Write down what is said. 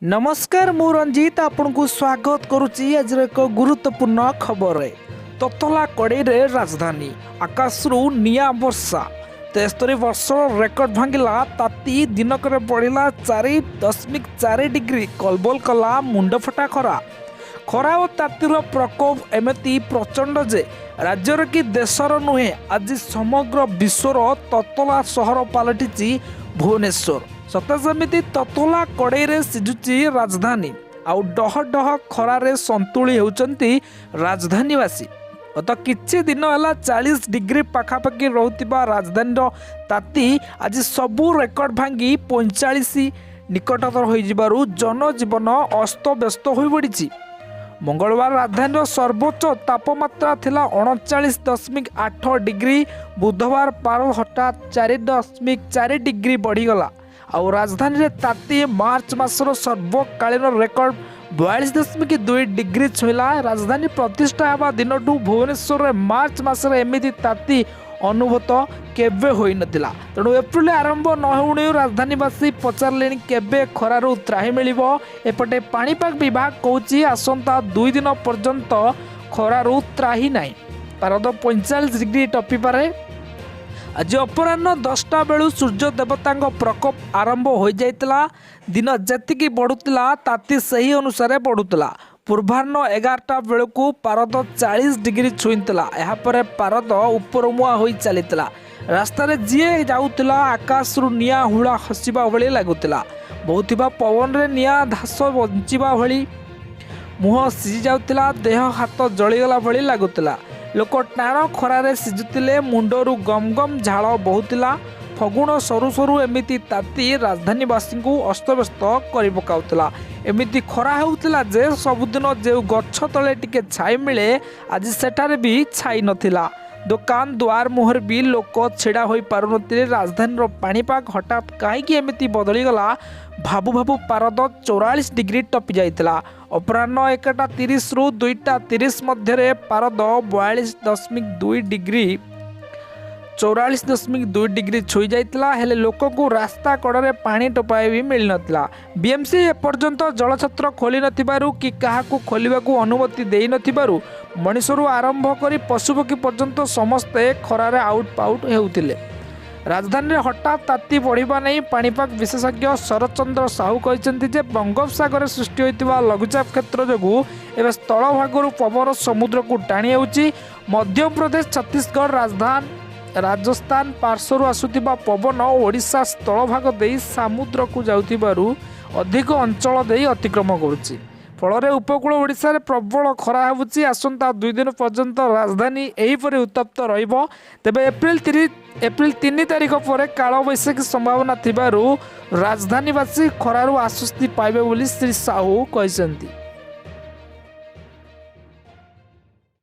नमस्कार मु रंजित आपन को स्वागत करुच्ची आज एक गुरुत्वपूर्ण खबर है। ततला कड़े राजधानी आकाशरू निया वर्षा 73 वर्ष रेकर्ड भांगिला ताती दिनक बढ़ला 4.4 डिग्री कलबल कला मुंड फटा खरा खरा और तातीर प्रकोप एमती प्रचंड जे राज्यर कि देशर नुहे आज समग्र विश्वर ततला सहर पलटि भुवनेश्वर सत जमी ततला कड़े सिझुची राजधानी आउ डह डह खरारे संतुली होती राजधानीवासी गत किछि दिन है 40 डिग्री पाखापाखि रोकथिबा राजधानी ताती आज सबू रेकर्ड भांगी 45 निकटतर हो जनजीवन अस्तव्यस्त हो पड़ी। मंगलवार राजधानी सर्वोच्च तापमात्रा थिला 39.8 डिग्री बुधवार पार हठात 4.4 डिग्री बढ़ीगला आउ राजधानी रे ताती मार्च मासर सर्वकालीन रेकर्ड 42.2 डिग्री छुईला। राजधानी प्रतिष्ठा हेबा दिनटू भुवनेश्वर रे मार्च मासरे एमिति ताती अनुभूत केबे होई नथिला। तेणु एप्रिल आरंभ न होउणी राजधानीवासी पचारले केबे खरारु त्राही मिलिबो। एपटे पाणीपाग विभाग कहूची आसंता 2 दिन पर्यंत खरारु त्राही नाही। पारद 45 डिग्री टपी पारे। आज अपराह्न 10टा बेलू सूर्य देवता प्रकोप आरंभ हो जाइतला। दिन जेतिकी बढ़ुला ताती सही अनुसार बढ़ुला। पूर्वाह्न 11टा बेलू पारद 40 डिग्री छुईला। यापर पारद उपरमुआ हो चलीला। रास्तार जी जाऊला आकाशरू निया हुड़ा हसिबा भली लगुला। बहुथिबा पवन रे निया धास बंचिबा भली मुह सिझी जाउतिला। देह हाथ जलीगला भली लगुला। लोक टाण खरारे सिझुतिले। मुंडरू गम गम झाल बहुतिला। फगुण सरू सरू एमिति ताती राजधानीवासी को अस्तव्यस्त कर पकाउतिला। एमिति खरा होउतिला जे सबुदिन जे गछ तले टिके छाई मिले आज सेठारे भी छाई नथिला। दुकान द्वार मुहर भी लोक छिड़ा होई पारुनथिले। राजधानी पाणीपाग हठात कहीं एमिति बदली गला भाबु भाबु पारद 44 डिग्री टपी जाइतिला। अपराह्न 1टा 30 रु 2टा 30 मध्य पारद 42.2 डिग्री 44.2 डिग्री छुई जाइतिला। हेले लोक को रास्ता कड़े पानी टोपाए भी मिल नथिला। बीएमसी एपर्यंत जलछत्र खोली नथिबारु कि काहाकू खोलिबाकू अनुमति देई नथिबारु मनिषरू आरंभ करी पशुपक्षी पर्यंत समस्ते खरारे आउट पाउट हेउतिले। राजधानी हठात ताती बढ़िबा नहीं पाणीपाग विशेषज्ञ शरचंद्र साहू कहते जे बंगोपसागर सृष्टि होइतिबा लघुचाप क्षेत्र जोगु एवं स्थल भागरू पवन समुद्र को टाणी हेउची। मध्य प्रदेश छत्तीसगढ़ राजस्थान पार्श्वर आसुतिबा पवन ओडिशा स्थल भाग देई समुद्र को जाउतिबारु अधिक अंचल देई अतिक्रम करुची। फल उपकूल ओडिशा रे प्रबल खरा होउची। आसंता 2 दिन पर्यंत राजधानी एहीपरि उत्तप्त रहिबो। तेबे एप्रिल 3 तारिख पर काल बैशाखी संभावना थिबारु राजधानीवासी खरारु आश्वस्ति पाइबे बोली श्री साहू कहते।